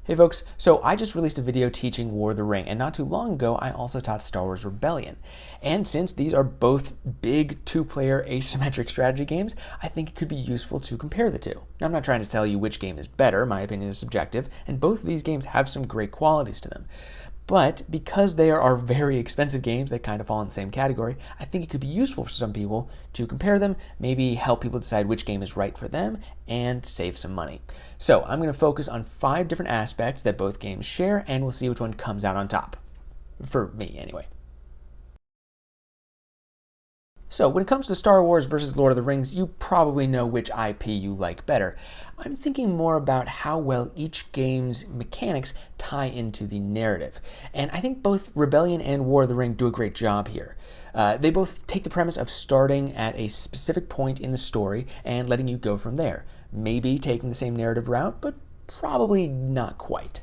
Hey folks, so I just released a video teaching War of the Ring, and not too long ago I also taught Star Wars Rebellion. And since these are both big two-player asymmetric strategy games, I think it could be useful to compare the two. Now I'm not trying to tell you which game is better, my opinion is subjective, and both of these games have some great qualities to them. But because they are very expensive games that kind of fall in the same category, I think it could be useful for some people to compare them, maybe help people decide which game is right for them, and save some money. So I'm going to focus on 5 different aspects that both games share, and we'll see which one comes out on top. For me, anyway. So when it comes to Star Wars versus Lord of the Rings, you probably know which IP you like better. I'm thinking more about how well each game's mechanics tie into the narrative. And I think both Rebellion and War of the Ring do a great job here. They both take the premise of starting at a specific point in the story and letting you go from there. Maybe taking the same narrative route, but probably not quite.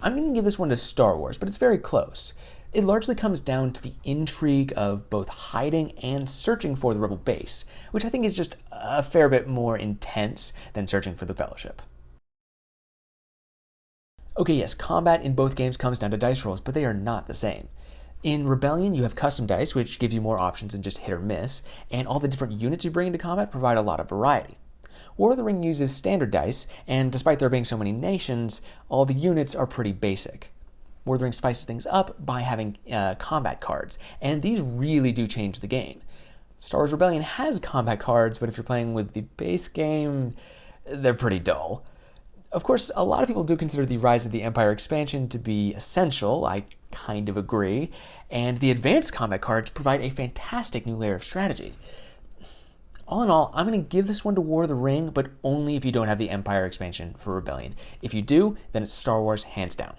I'm going to give this one to Star Wars, but it's very close. It largely comes down to the intrigue of both hiding and searching for the rebel base, which I think is just a fair bit more intense than searching for the Fellowship. Okay, yes, combat in both games comes down to dice rolls, but they are not the same. In Rebellion, you have custom dice, which gives you more options than just hit or miss, and all the different units you bring into combat provide a lot of variety. War of the Ring uses standard dice, and despite there being so many nations, all the units are pretty basic. War of the Ring spices things up by having combat cards, and these really do change the game. Star Wars Rebellion has combat cards, but if you're playing with the base game, they're pretty dull. Of course, a lot of people do consider the Rise of the Empire expansion to be essential. I kind of agree. And the advanced combat cards provide a fantastic new layer of strategy. All in all, I'm going to give this one to War of the Ring, but only if you don't have the Empire expansion for Rebellion. If you do, then it's Star Wars hands down.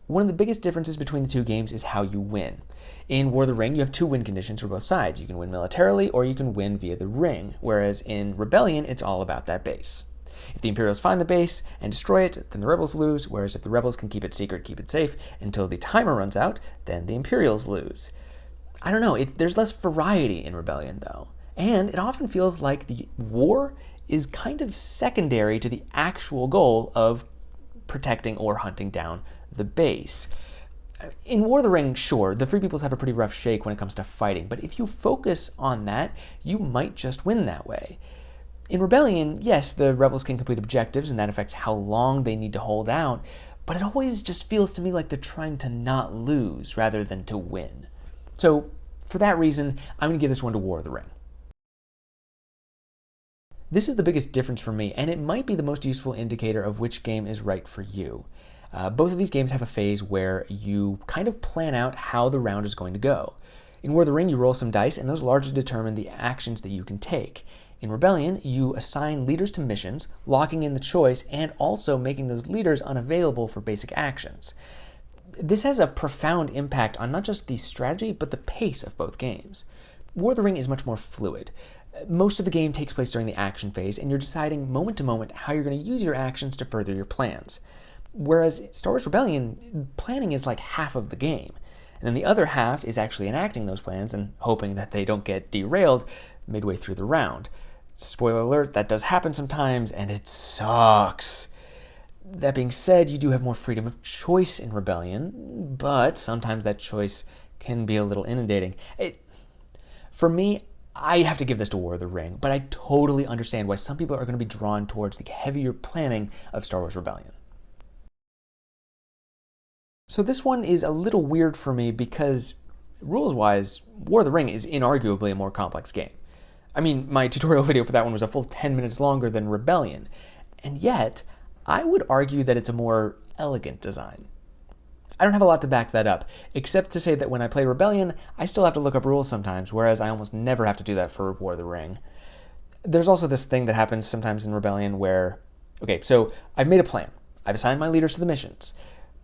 One of the biggest differences between the two games is how you win. In War of the Ring, you have 2 win conditions for both sides. You can win militarily, or you can win via the ring, whereas in Rebellion, it's all about that base. If the Imperials find the base and destroy it, then the Rebels lose, whereas if the Rebels can keep it secret, keep it safe, until the timer runs out, then the Imperials lose. I don't know, there's less variety in Rebellion, though. And it often feels like the war is kind of secondary to the actual goal of protecting or hunting down the base. In War of the Ring, sure, the Free Peoples have a pretty rough shake when it comes to fighting, but if you focus on that, you might just win that way. In Rebellion, yes, the Rebels can complete objectives, and that affects how long they need to hold out, but it always just feels to me like they're trying to not lose rather than to win. So, for that reason, I'm going to give this one to War of the Ring. This is the biggest difference for me, and it might be the most useful indicator of which game is right for you. Both of these games have a phase where you kind of plan out how the round is going to go. In War of the Ring, you roll some dice, and those largely determine the actions that you can take. In Rebellion, you assign leaders to missions, locking in the choice, and also making those leaders unavailable for basic actions. This has a profound impact on not just the strategy, but the pace of both games. War of the Ring is much more fluid. Most of the game takes place during the action phase, and you're deciding moment to moment how you're going to use your actions to further your plans. Whereas Star Wars Rebellion, planning is like half of the game. And then the other half is actually enacting those plans and hoping that they don't get derailed midway through the round. Spoiler alert, that does happen sometimes, and it sucks. That being said, you do have more freedom of choice in Rebellion, but sometimes that choice can be a little inundating. For me, I have to give this to War of the Ring, but I totally understand why some people are going to be drawn towards the heavier planning of Star Wars Rebellion. So this one is a little weird for me because, rules-wise, War of the Ring is inarguably a more complex game. I mean, my tutorial video for that one was a full 10 minutes longer than Rebellion, and yet, I would argue that it's a more elegant design. I don't have a lot to back that up, except to say that when I play Rebellion, I still have to look up rules sometimes, whereas I almost never have to do that for War of the Ring. There's also this thing that happens sometimes in Rebellion where, okay, so I've made a plan. I've assigned my leaders to the missions,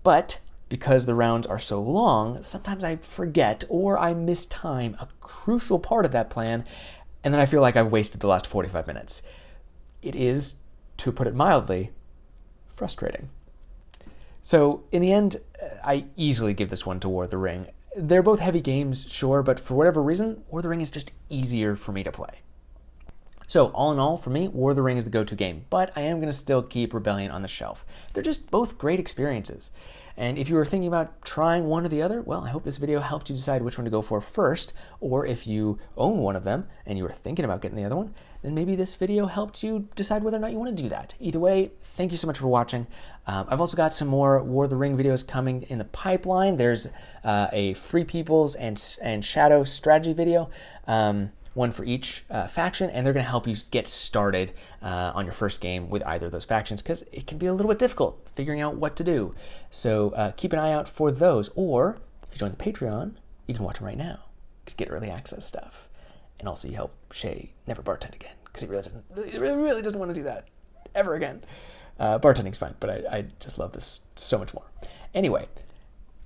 but because the rounds are so long, sometimes I forget or I mistime a crucial part of that plan, and then I feel like I've wasted the last 45 minutes. It is, to put it mildly, frustrating. So in the end, I easily give this one to War of the Ring. They're both heavy games, sure, but for whatever reason, War of the Ring is just easier for me to play. So all in all, for me, War of the Ring is the go-to game, but I am going to still keep Rebellion on the shelf. They're just both great experiences. And if you were thinking about trying one or the other, well, I hope this video helped you decide which one to go for first, or if you own one of them and you were thinking about getting the other one, then maybe this video helped you decide whether or not you want to do that. Either way, thank you so much for watching. I've also got some more War of the Ring videos coming in the pipeline. There's a Free Peoples and Shadow strategy video, one for each faction, and they're going to help you get started on your first game with either of those factions, because it can be a little bit difficult figuring out what to do. So keep an eye out for those, or if you join the Patreon, you can watch them right now, because you get early access stuff. And also you help Shay never bartend again, because he really doesn't want to do that ever again. Bartending's fine, but I just love this so much more. Anyway,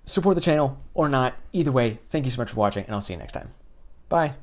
support the channel or not. Either way, thank you so much for watching, and I'll see you next time. Bye.